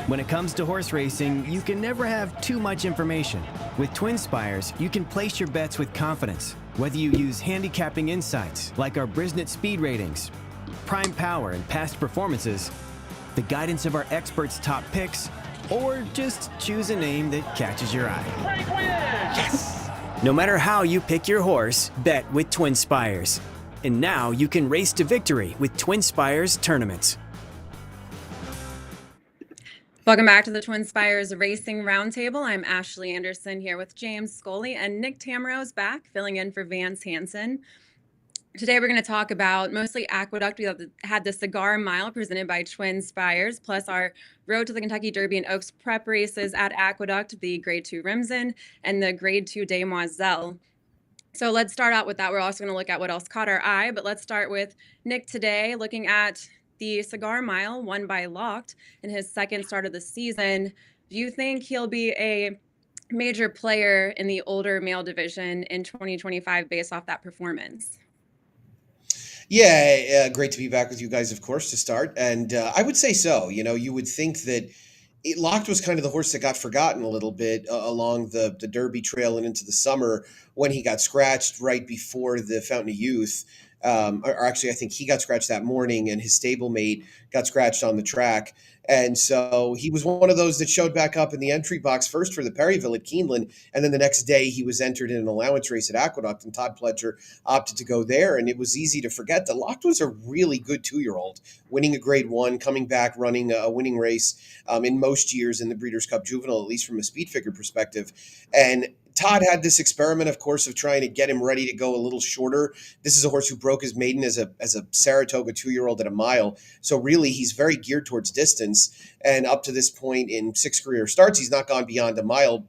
When it comes to horse racing, you can never have too much information. With twinspires, you can place your bets with confidence, whether you use handicapping insights like our Brisnet speed ratings, prime power and past performances, the guidance of our experts' top picks, or just choose a name that catches your eye. Yes! No matter how you pick your horse, bet with twinspires. And now you can race to victory with twinspires tournaments. Welcome back to the twinspires Racing Roundtable. I'm Ashley Anderson here with James Scully, and Nick Tammaro is back, filling in for Vance Hansen. Today we're going to talk about mostly Aqueduct. We had the Cigar Mile presented by twinspires, plus our Road to the Kentucky Derby and Oaks prep races at Aqueduct, the Grade 2 Remsen and the Grade 2 Demoiselle. So let's start out with that. We're also going to look at what else caught our eye, but let's start with Nick today, looking at the Cigar Mile won by Locked in his second start of the season. Do you think he'll be a major player in the older male division in 2025 based off that performance? Yeah, great to be back with you guys, of course, to start. And I would say so. You know, you would think that Locked was kind of the horse that got forgotten a little bit along the Derby trail and into the summer when he got scratched right before the Fountain of Youth. Or actually, I think he got scratched that morning and his stablemate got scratched on the track. And so he was one of those that showed back up in the entry box first for the Perryville at Keeneland. And then the next day he was entered in an allowance race at Aqueduct, and Todd Pletcher opted to go there. And it was easy to forget that Locked was a really good 2-year-old, winning a Grade 1, coming back, running a winning race in most years in the Breeders' Cup Juvenile, at least from a speed figure perspective. And Todd had this experiment, of course, of trying to get him ready to go a little shorter. This is a horse who broke his maiden as a Saratoga 2-year-old at a mile. So really, he's very geared towards distance. And up to this point in 6 career starts, he's not gone beyond a mile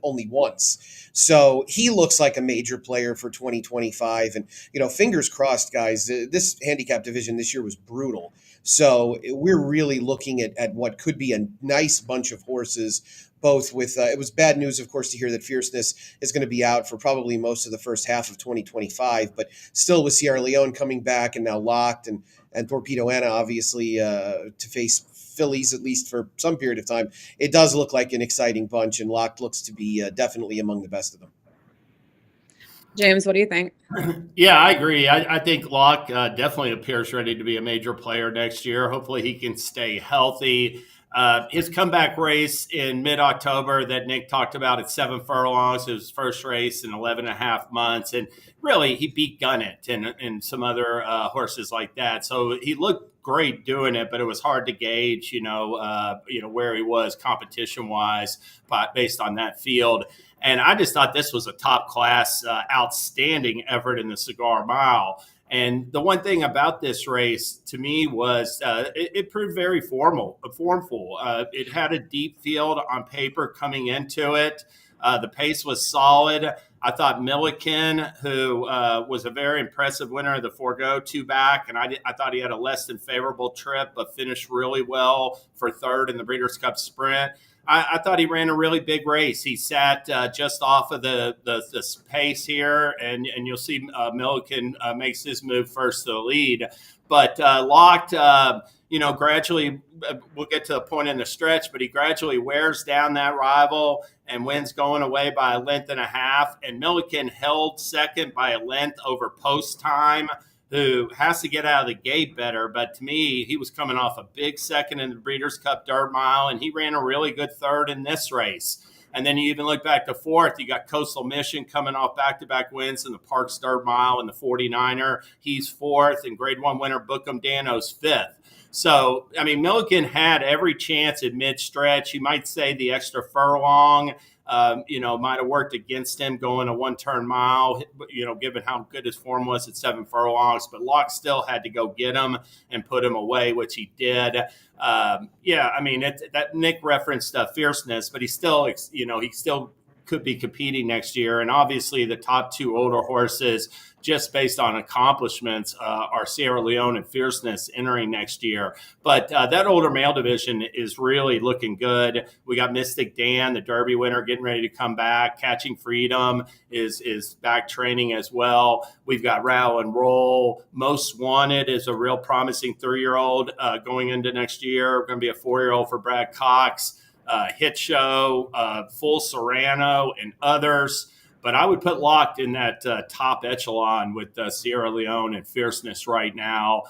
only once. So he looks like a major player for 2025. And, you know, fingers crossed, guys, this handicap division this year was brutal. So we're really looking at what could be a nice bunch of horses, both with, it was bad news, of course, to hear that Fierceness is going to be out for probably most of the first half of 2025, but still with Sierra Leone coming back and now Locked and Torpedo Anna, obviously, to face fillies, at least for some period of time, it does look like an exciting bunch, and Locked looks to be definitely among the best of them. James, what do you think? Yeah, I agree. I think Locke definitely appears ready to be a major player next year. Hopefully he can stay healthy. His comeback race in mid-October that Nick talked about at 7 furlongs, his first race in 11 and a half months. And really, he beat Gunnett and some other horses like that. So he looked great doing it, but it was hard to gauge, where he was competition-wise based on that field. And I just thought this was a top-class, outstanding effort in the Cigar Mile. And the one thing about this race to me was it proved very formful. It had a deep field on paper coming into it. The pace was solid. I thought Milliken, who was a very impressive winner of the Forgo 2-back, and I thought he had a less than favorable trip, but finished really well for third in the Breeders' Cup Sprint. I thought he ran a really big race. He sat just off of the pace here, and you'll see Milliken makes his move first to the lead. But Locked, gradually, we'll get to the point in the stretch, but he gradually wears down that rival and wins going away by a length and a half. And Milliken held second by a length over post time, who has to get out of the gate better. But to me, he was coming off a big second in the Breeders' Cup Dirt Mile, and he ran a really good third in this race. And then you even look back to fourth, you got Coastal Mission coming off back-to-back wins in the Parks Dirt Mile and the 49er. He's fourth, and Grade 1 winner Bookham Dano's fifth. So, I mean, Milliken had every chance at mid-stretch. You might say the extra furlong, might have worked against him going a one-turn mile, given how good his form was at 7 furlongs. But Locke still had to go get him and put him away, which he did. That Nick referenced fierceness, but he still could be competing next year. And obviously the top two older horses, just based on accomplishments, are Sierra Leone and Fierceness entering next year. But that older male division is really looking good. We got Mystic Dan, the Derby winner, getting ready to come back. Catching Freedom is back training as well. We've got Rattle and Roll. Most Wanted is a real promising 3-year-old going into next year. Going to be a 4-year-old for Brad Cox. Hit Show, Full Serrano, and others. But I would put Locked in that top echelon with Sierra Leone and Fierceness right now.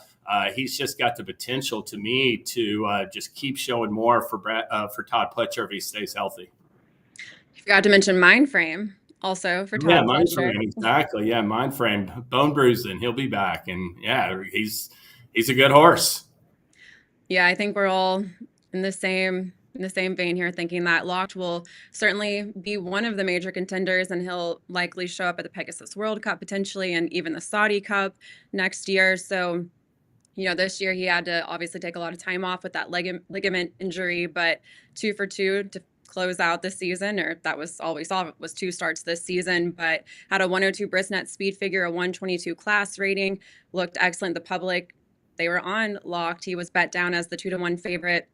He's just got the potential, to me, to just keep showing more for Todd Pletcher if he stays healthy. You forgot to mention Mindframe also for Todd Pletcher. Mindframe, exactly. Yeah, Mindframe, bone bruising. He'll be back, and yeah, he's a good horse. Yeah, I think we're all in the same vein here, thinking that Locked will certainly be one of the major contenders, and he'll likely show up at the Pegasus World Cup potentially, and even the Saudi Cup next year. So, this year he had to obviously take a lot of time off with that ligament injury, but 2 for 2 to close out the season, or that was all we saw was 2 starts this season, but had a 102 brisnet speed figure, a 122 class rating, looked excellent. The public, they were on Locked. He was bet down as the 2-1 favorite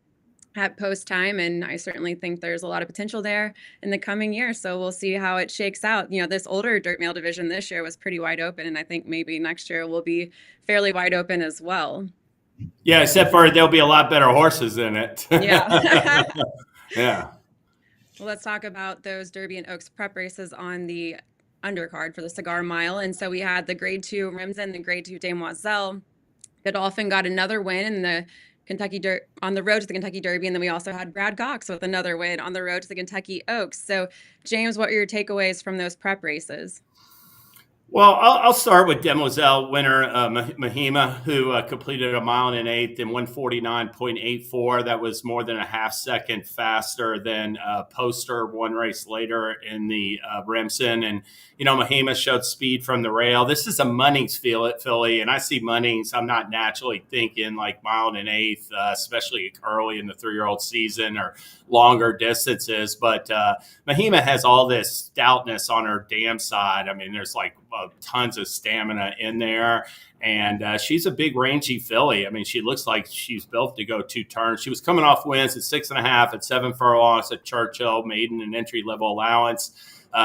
at post time, and I certainly think there's a lot of potential there in the coming year. So we'll see how it shakes out. This older dirt male division this year was pretty wide open, and I think maybe next year will be fairly wide open as well. Yeah, except for there'll be a lot better horses in it. Yeah. Yeah. Well, let's talk about those Derby and Oaks prep races on the undercard for the Cigar Mile. And so we had the Grade 2 Remsen, the Grade 2 Demoiselle. Godolphin got another win in the on the road to the Kentucky Derby, and then we also had Brad Cox with another win on the road to the Kentucky Oaks. So, James, what are your takeaways from those prep races? Well, I'll start with Demoiselle winner Mahima, who completed a 1 1/8 in 1:49.84. That was more than a half second faster than Poster one race later in the Remsen. And, Mahima showed speed from the rail. This is a Munnings filly, and I see Munnings. I'm not naturally thinking like 1 1/8, especially early in the 3-year-old season or longer distances. But Mahima has all this stoutness on her dam side. I mean, there's like tons of stamina in there, and she's a big rangy filly. I mean, she looks like she's built to go 2 turns. She was coming off wins at 6.5 at 7 furlongs at Churchill, maiden and entry level allowance.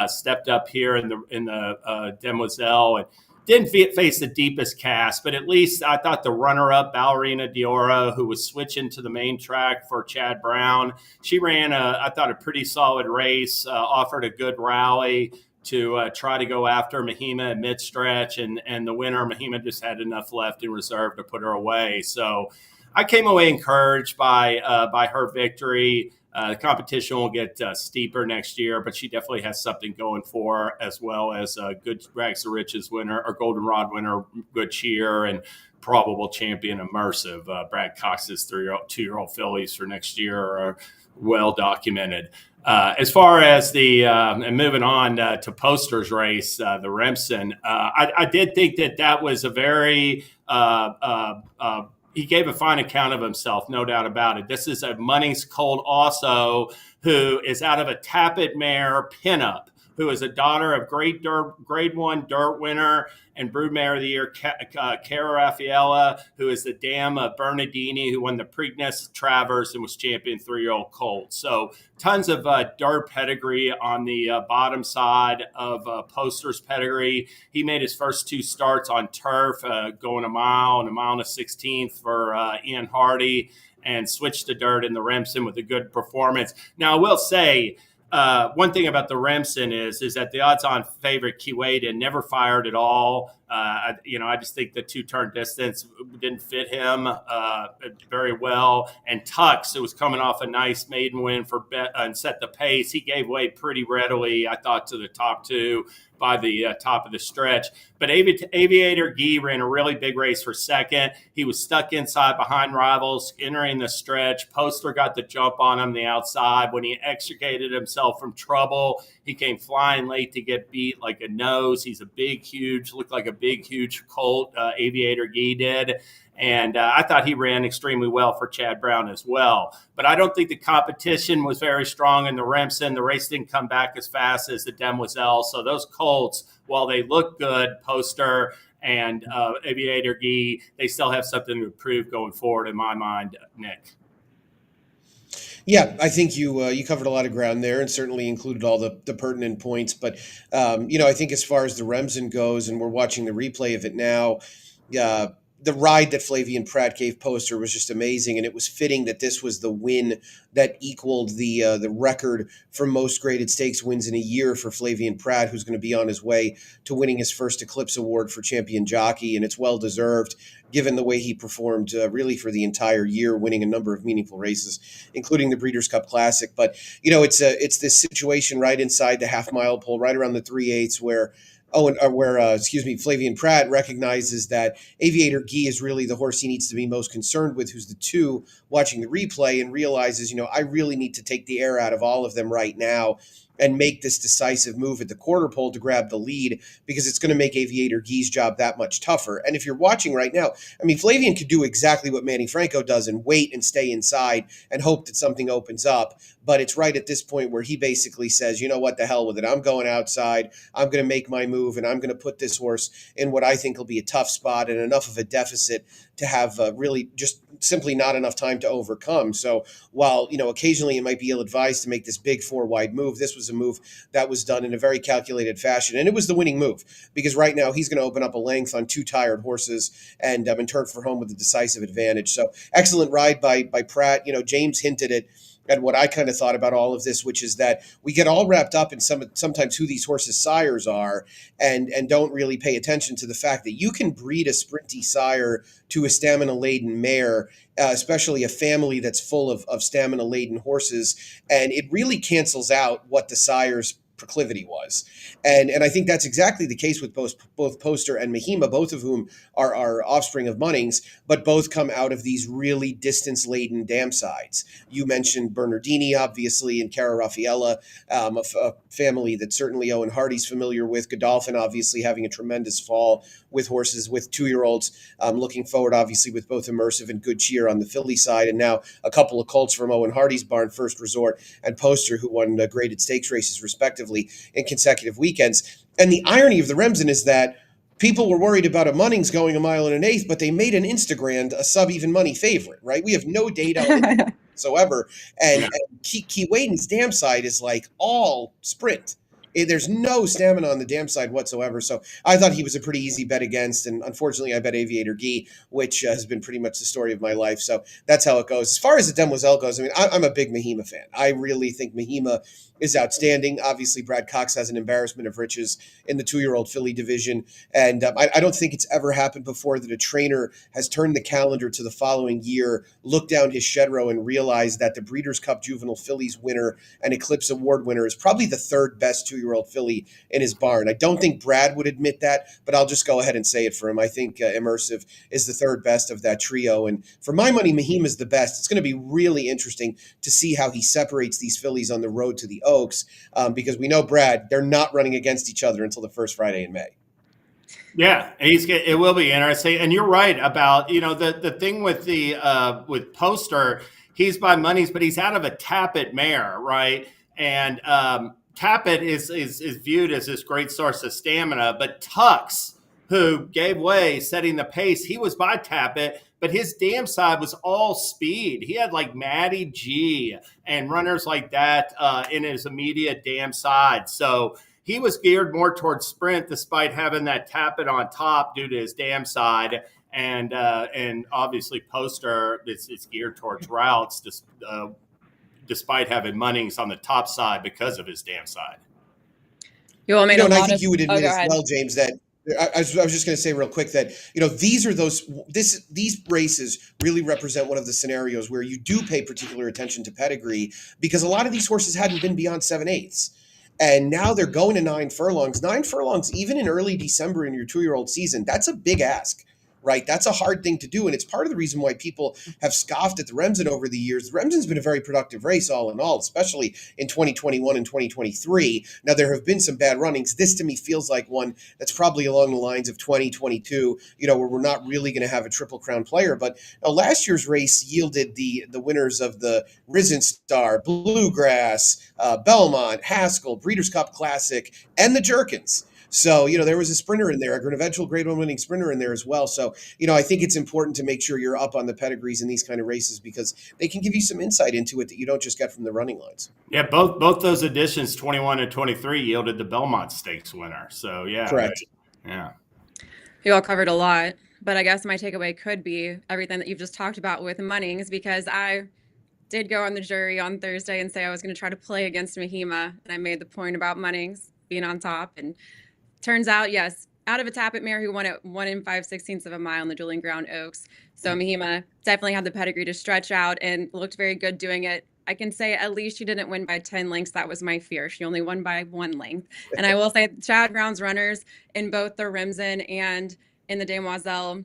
Stepped up here in the Demoiselle and didn't face the deepest cast, but at least I thought the runner-up Ballerina Diora, who was switching to the main track for Chad Brown, she ran I thought a pretty solid race, offered a good rally to try to go after Mahima at mid-stretch, and the winner, Mahima, just had enough left in reserve to put her away. So I came away encouraged by her victory. The competition will get steeper next year, but she definitely has something going for her, as well as a good Rags to Riches winner or Goldenrod winner, Good Cheer, and probable champion Immersive. Brad Cox's 2-year-old fillies for next year are well documented. As far as and moving on to Poster's race, the Remsen, I did think that was a very he gave a fine account of himself, no doubt about it. This is a Munnings colt also, who is out of a Tappet mare pinup, who is a daughter of Grade 1 dirt winner and Broodmare of the Year, Cara Raffaella, who is the dam of Bernardini, who won the Preakness Travers and was champion 3-year-old colt. So tons of dirt pedigree on the bottom side of Poster's pedigree. He made his first 2 starts on turf, going a mile and a 1:16 for Ian Hardy, and switched to dirt in the Remsen with a good performance. Now, I will say, one thing about the Remsen is that the odds-on favorite Kiweda never fired at all. I just think the 2-turn distance didn't fit him very well. And Tux, who was coming off a nice maiden win and set the pace, he gave way pretty readily, I thought, to the top 2 by the top of the stretch. But Aviator Guy ran a really big race for second. He was stuck inside behind rivals entering the stretch. Poster got the jump on him the outside. When he extricated himself from trouble, he came flying late to get beat like a nose. He's a big, huge, looked like a big, huge colt, Aviator Guy did. And I thought he ran extremely well for Chad Brown as well. But I don't think the competition was very strong in the Remsen. The race didn't come back as fast as the Demoiselle. So those colts, while they look good, Poster and Aviator Guy, they still have something to prove going forward in my mind, Nick. Yeah, I think you covered a lot of ground there, and certainly included all the pertinent points. But I think as far as the Remsen goes, and we're watching the replay of it now, the ride that Flavien Prat gave Poster was just amazing, and it was fitting that this was the win that equaled the record for most graded stakes wins in a year for Flavien Prat, who's going to be on his way to winning his first Eclipse Award for Champion Jockey, and it's well deserved given the way he performed really for the entire year, winning a number of meaningful races, including the Breeders' Cup Classic. But it's this situation right inside the half mile pole, right around the 3/8, where Flavien Prat recognizes that Aviator Guy is really the horse he needs to be most concerned with, who's the 2 watching the replay, and realizes, I really need to take the air out of all of them right now and make this decisive move at the quarter pole to grab the lead, because it's going to make Aviator Guy's job that much tougher. And if you're watching right now, Flavien could do exactly what Manny Franco does and wait and stay inside and hope that something opens up. But it's right at this point where he basically says, you know what, the hell with it. I'm going outside. I'm going to make my move, and I'm going to put this horse in what I think will be a tough spot and enough of a deficit to have really just simply not enough time to overcome. So while, occasionally it might be ill-advised to make this big 4-wide move, this was a move that was done in a very calculated fashion. And it was the winning move, because right now he's going to open up a length on 2 tired horses and turn for home with a decisive advantage. So excellent ride by Prat. James hinted at what I kind of thought about all of this, which is that we get all wrapped up in sometimes who these horses' sires are, and don't really pay attention to the fact that you can breed a sprinty sire to a stamina-laden mare, especially a family that's full of stamina-laden horses, and it really cancels out what the sire's proclivity was. And I think that's exactly the case with both Poster and Mahima, both of whom are offspring of Munnings, but both come out of these really distance-laden dam sides. You mentioned Bernardini, obviously, and Cara Raffaella, a family that certainly Owen Hardy's familiar with. Godolphin, obviously, having a tremendous fall with horses, with 2-year-olds. Looking forward, obviously, with both Immersive and Good Cheer on the Philly side, and now a couple of colts from Owen Hardy's barn, First Resort and Poster, who won graded stakes races, respectively, in consecutive weekends. And the irony of the Remsen is that people were worried about a Munnings going 1 1/8, but they made an Instagram a sub-even money favorite, right? We have no data whatsoever. And Key Waden's dam side is like all sprint. There's no stamina on the dam side whatsoever. So I thought he was a pretty easy bet against. And unfortunately, I bet Aviator Guy, which has been pretty much the story of my life. So that's how it goes. As far as the Demoiselle goes, I'm a big Mahima fan. I really think Mahima is outstanding. Obviously, Brad Cox has an embarrassment of riches in the 2-year-old filly division. And I don't think it's ever happened before that a trainer has turned the calendar to the following year, looked down his shed row, and realized that the Breeders' Cup Juvenile Fillies winner and Eclipse Award winner is probably the 3rd best 2-year-old filly in his barn. I don't think Brad would admit that, but I'll just go ahead and say it for him. I think Immersive is the 3rd best of that trio. And for my money, Mahima is the best. It's going to be really interesting to see how he separates these fillies on the road to the Oaks, because we know, Brad, they're not running against each other until the first Friday in May. Yeah, it will be interesting. And you're right about, the thing with with Poster, he's by Munnings, but he's out of a Tappet mare, right? And Tappet is viewed as this great source of stamina, but Tux, who gave way setting the pace, he was by Tappet, but his dam side was all speed. He had like Matty G and runners like that in his immediate dam side. So he was geared more towards sprint, despite having that Tappet on top due to his dam side. And obviously Poster, it's geared towards routes, despite having Munnings on the top side because of his dam side. You want me to? And I think you would admit as well, James, that I was just going to say real quick that, these races really represent one of the scenarios where you do pay particular attention to pedigree, because a lot of these horses hadn't been beyond 7/8. And now they're going to 9 furlongs. 9 furlongs, even in early December in your 2-year-old season, that's a big ask right? That's a hard thing to do. And it's part of the reason why people have scoffed at the Remsen over the years. The Remsen's been a very productive race all in all, especially in 2021 and 2023. Now, there have been some bad runnings. This to me feels like one that's probably along the lines of 2022, where we're not really going to have a Triple Crown player. But last year's race yielded the winners of the Risen Star, Bluegrass, Belmont, Haskell, Breeders' Cup Classic, and the Jerkins. So, there was a sprinter in there, an eventual Grade 1 winning sprinter in there as well. So, I think it's important to make sure you're up on the pedigrees in these kind of races because they can give you some insight into it that you don't just get from the running lines. Yeah, both those editions, 21 and 23, yielded the Belmont Stakes winner. So, yeah. Correct. Right. Yeah. You all covered a lot, but I guess my takeaway could be everything that you've just talked about with Munnings, because I did go on the jury on Thursday and say I was going to try to play against Mahima, and I made the point about Munnings being on top, and turns out, yes, out of a Tappet mare who won at 1 5/16 of a mile in the Dueling Ground Oaks. So Mahima definitely had the pedigree to stretch out and looked very good doing it. I can say at least she didn't win by 10 lengths. That was my fear. She only won by 1 length. And I will say Chad Brown's runners in both the Remsen and in the Demoiselle,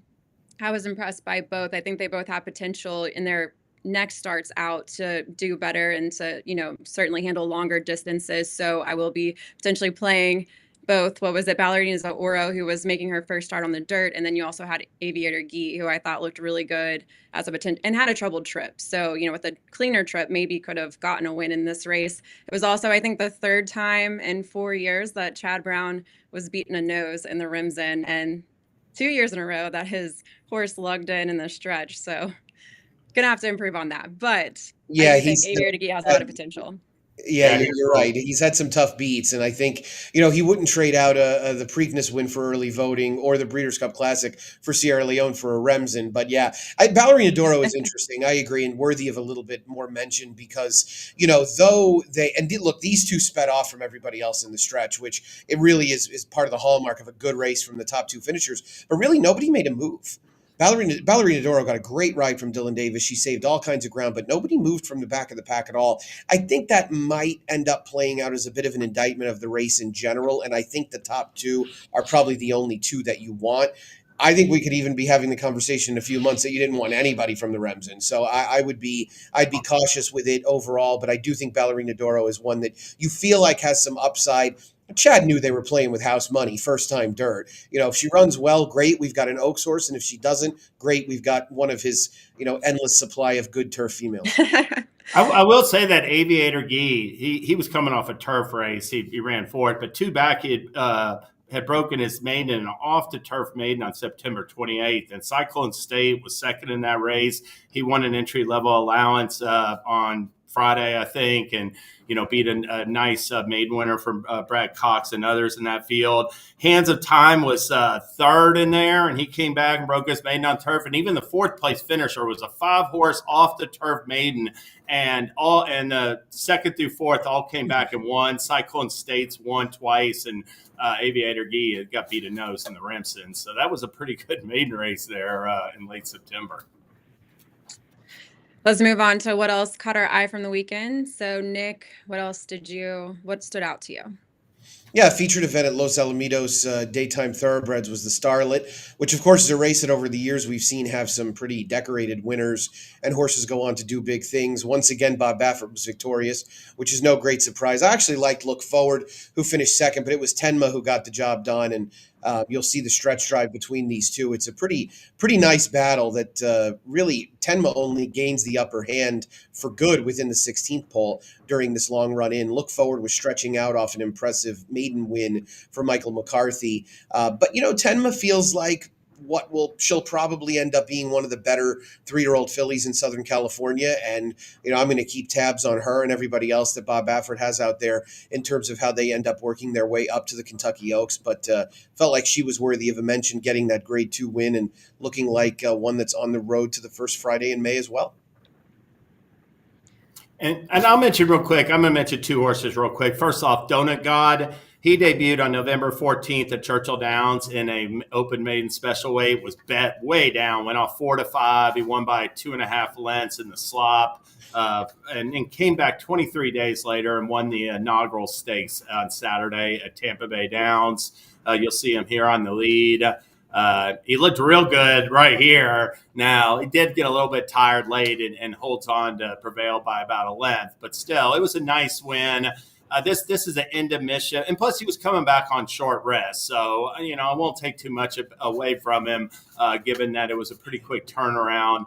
I was impressed by both. I think they both have potential in their next starts out to do better and to, certainly handle longer distances. So I will be potentially playing both, Ballerina Oro, who was making her first start on the dirt, and then you also had Aviator Gee, who I thought looked really good as a potential and had a troubled trip. So, with a cleaner trip, maybe could have gotten a win in this race. It was also, I think, the third time in 4 years that Chad Brown was beaten a nose in the Remsen, and 2 years in a row that his horse lugged in the stretch. So, gonna have to improve on that. But yeah, I think Aviator Gee has a lot of potential. Yeah, you're right. He's had some tough beats, and I think he wouldn't trade out the Preakness win for early voting or the Breeders' Cup Classic for Sierra Leone for a Remsen. But yeah, Ballerina Doro is interesting. I agree, and worthy of a little bit more mention because though look, these two sped off from everybody else in the stretch, which it really is part of the hallmark of a good race from the top two finishers. But really, nobody made a move. Ballerina Doro got a great ride from Dylan Davis. She saved all kinds of ground, but nobody moved from the back of the pack at all. I think that might end up playing out as a bit of an indictment of the race in general, and I think the top two are probably the only two that you want. I think we could even be having the conversation in a few months that you didn't want anybody from the Remsen. So I'd be cautious with it overall, but I do think Ballerina Doro is one that you feel like has some upside. Chad knew they were playing with house money, first time dirt. If she runs well, great. We've got an Oaks horse, and if she doesn't, great. We've got one of his, endless supply of good turf females. I will say that Aviator Gee, he was coming off a turf race. He ran for it, but two back he had broken his maiden in an off the turf maiden on September 28th, and Cyclone State was second in that race. He won an entry level allowance on Friday, I think, and beat a nice maiden winner from Brad Cox and others in that field. Hands of Time was third in there, and he came back and broke his maiden on turf. And even the fourth place finisher was a 5-horse off the turf maiden, and the second through fourth all came back and won. Cyclone States won twice, and Aviator Gee got beat a nose in the Remsen. So that was a pretty good maiden race there in late September. Let's move on to what else caught our eye from the weekend. So, Nick, what stood out to you? Yeah, featured event at Los Alamitos Daytime Thoroughbreds was the Starlet, which of course is a race that over the years we've seen have some pretty decorated winners and horses go on to do big things. Once again, Bob Baffert was victorious, which is no great surprise. I actually liked Look Forward, who finished second, but it was Tenma who got the job done, and you'll see the stretch drive between these two. It's a pretty nice battle that really Tenma only gains the upper hand for good within the 16th pole during this long run in. Look Forward was stretching out off an impressive maiden win for Michael McCarthy. But Tenma feels like she'll probably end up being one of the better 3-year-old fillies in Southern California. And, I'm going to keep tabs on her and everybody else that Bob Baffert has out there in terms of how they end up working their way up to the Kentucky Oaks. But felt like she was worthy of a mention, getting that grade 2 win and looking like one that's on the road to the first Friday in May as well. And I'll mention real quick, I'm going to mention two horses real quick. First off, Donut God. He debuted on November 14th at Churchill Downs in a open maiden special weight, was bet way down, went off 4-5. He won by 2.5 lengths in the slop, and then came back 23 days later and won the inaugural stakes on Saturday at Tampa Bay Downs. You'll see him here on the lead. He looked real good right here. Now, he did get a little bit tired late and holds on to prevail by about a length, but still, it was a nice win. This is an end of mission, and plus he was coming back on short rest, so I won't take too much away from him, given that it was a pretty quick turnaround.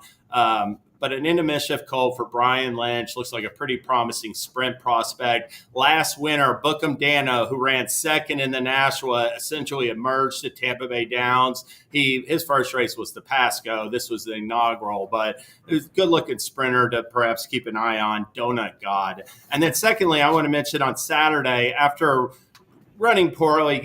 But an end of mischief colt for Brian Lynch looks like a pretty promising sprint prospect. Last winter, Bookham Dano, who ran second in the Nashua, essentially emerged at Tampa Bay Downs. His first race was the Pasco. This was the inaugural, but it was a good-looking sprinter to perhaps keep an eye on. Donut God. And then secondly, I want to mention on Saturday, after running poorly,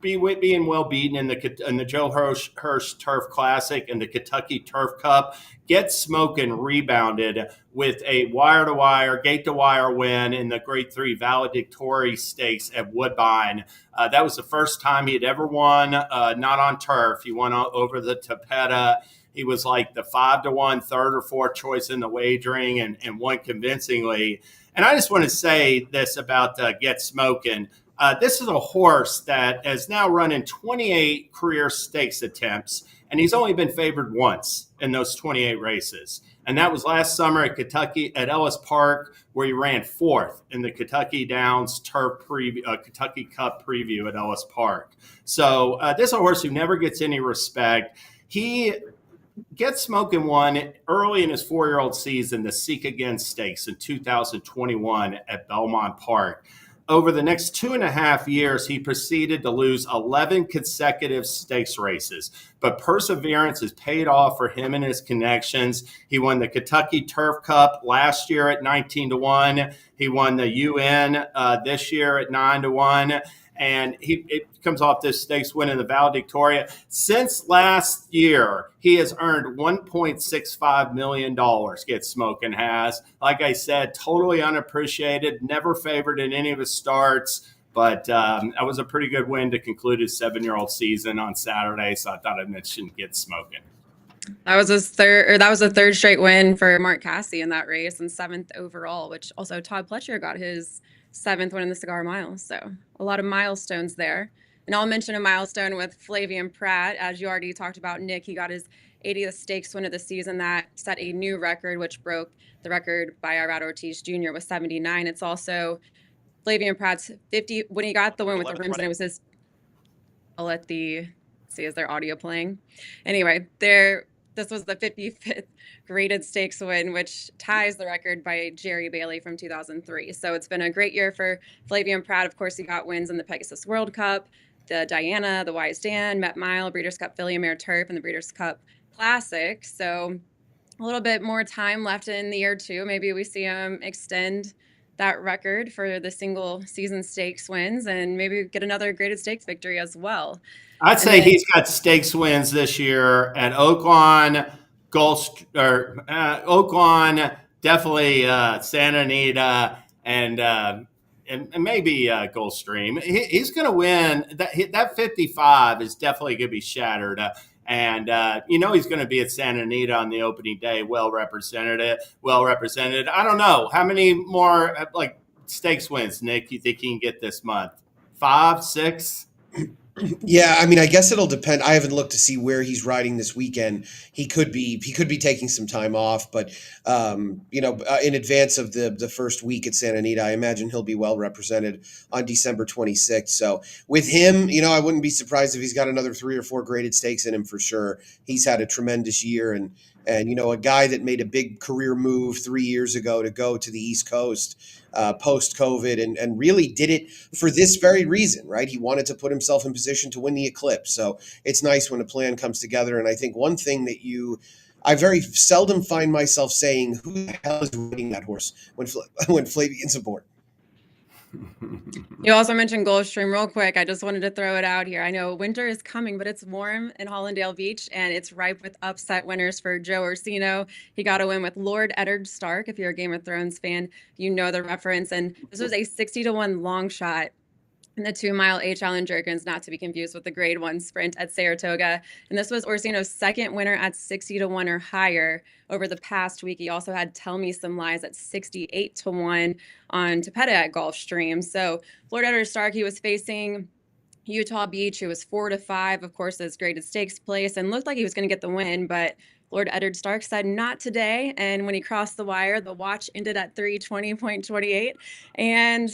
being well beaten in the Joe Hirsch Turf Classic and the Kentucky Turf Cup, Get Smokin' rebounded with a wire-to-wire, gate-to-wire win in the Grade 3 Valedictory Stakes at Woodbine. That was the first time he had ever won, not on turf. He won over the Tapeta. He was like the 5-1 third or fourth choice in the wagering and won convincingly. And I just want to say this about Get Smokin'. This is a horse that has now run in 28 career stakes attempts, and he's only been favored once in those 28 races. And that was last summer at Kentucky at Ellis Park, where he ran fourth in the Kentucky Downs Kentucky Cup preview at Ellis Park. So this is a horse who never gets any respect. He Get Smokin' won early in his 4-year-old season the Seek Again Stakes in 2021 at Belmont Park. Over the next 2.5 years, he proceeded to lose 11 consecutive stakes races. But perseverance has paid off for him and his connections. He won the Kentucky Turf Cup last year at 19-1. He won the UN this year at 9-1. And it comes off this stakes win in the Valedictoria. Since last year, he has earned $1.65 million, Get Smokin' has. Like I said, totally unappreciated, never favored in any of his starts. But that was a pretty good win to conclude his 7-year-old season on Saturday. So I thought I'd mention Get Smokin'. That was a third straight win for Mark Casse in that race and 7th overall, which also Todd Pletcher got his 7th win in the Cigar Mile. So a lot of milestones there. And I'll mention a milestone with Flavien Prat. As you already talked about, Nick, he got his 80th stakes win of the season that set a new record, which broke the record by Irad Ortiz Jr. with 79. It's also Flavien Prat's 50, when he got the win with the Remsen, it was his, is their audio playing? Anyway, this was the 55th graded stakes win, which ties the record by Jerry Bailey from 2003. So it's been a great year for Flavien Prat. Of course, he got wins in the Pegasus World Cup, the Diana, the Wise Dan, Met Mile, Breeders' Cup Filly Mare Turf, and the Breeders' Cup Classic. So a little bit more time left in the year, too. Maybe we see him extend that record for the single season stakes wins and maybe get another graded stakes victory as well. I'd say he's got stakes wins this year at Oaklawn, Oaklawn, definitely Santa Anita, and maybe Gulfstream. He's going to win. That 55 is definitely going to be shattered. And he's going to be at Santa Anita on the opening day, well represented. I don't know how many more stakes wins, Nick, you think he can get this month? 5, 6? Yeah, I mean, I guess it'll depend. I haven't looked to see where he's riding this weekend. He could be taking some time off, but in advance of the first week at Santa Anita, I imagine he'll be well represented on December 26th. So with him, I wouldn't be surprised if he's got another 3 or 4 graded stakes in him for sure. He's had a tremendous year, and a guy that made a big career move 3 years ago to go to the East Coast post-COVID and really did it for this very reason, right? He wanted to put himself in position to win the Eclipse. So it's nice when a plan comes together. And I think one thing that I very seldom find myself saying, who the hell is riding that horse when Flavien's aboard? You also mentioned Gulfstream real quick. I just wanted to throw it out here. I know winter is coming, but it's warm in Hollandale Beach, and it's ripe with upset winners for Joe Orsino. He got a win with Lord Eddard Stark. If you're a Game of Thrones fan, you know the reference. And this was a 60-1 long shot in the 2-mile H. Allen Jerkins, not to be confused with the Grade 1 sprint at Saratoga. And this was Orsino's second winner at 60-1 or higher over the past week. He also had Tell Me Some Lies at 68-1 on Tapeta at Gulfstream. So Lord Eddard Stark, he was facing Utah Beach, who was 4-5, of course, as graded stakes place, and looked like he was going to get the win, but Lord Eddard Stark said not today. And when he crossed the wire, the watch ended at 320.28. And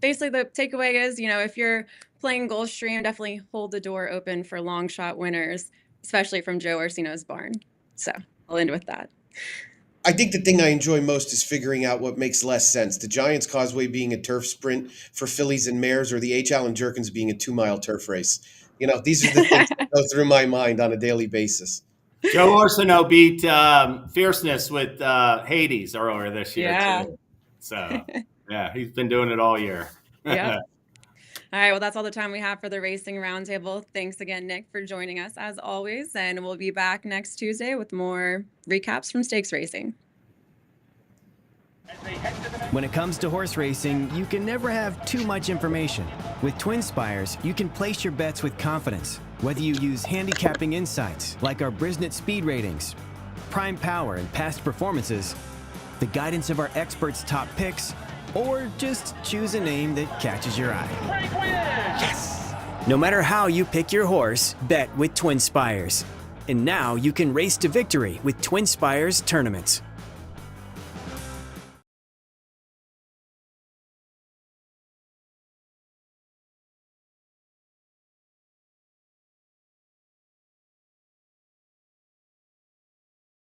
basically the takeaway is, if you're playing Gulfstream, definitely hold the door open for long shot winners, especially from Joe Orsino's barn. So I'll end with that. I think the thing I enjoy most is figuring out what makes less sense. The Giants Causeway being a turf sprint for fillies and mares, or the H. Allen Jerkins being a 2-mile turf race. These are the things that go through my mind on a daily basis. Joe Orsino beat Fierceness with Hades earlier this year, too. So, yeah, he's been doing it all year. Yeah. All right, well, that's all the time we have for the Racing Roundtable. Thanks again, Nick, for joining us as always. And we'll be back next Tuesday with more recaps from stakes racing. When it comes to horse racing, you can never have too much information. With twinspires, you can place your bets with confidence, whether you use handicapping insights like our Brisnet speed ratings, prime power and past performances, the guidance of our experts' top picks, or just choose a name that catches your eye. Yes! No matter how you pick your horse, bet with twinspires. And now you can race to victory with twinspires tournaments.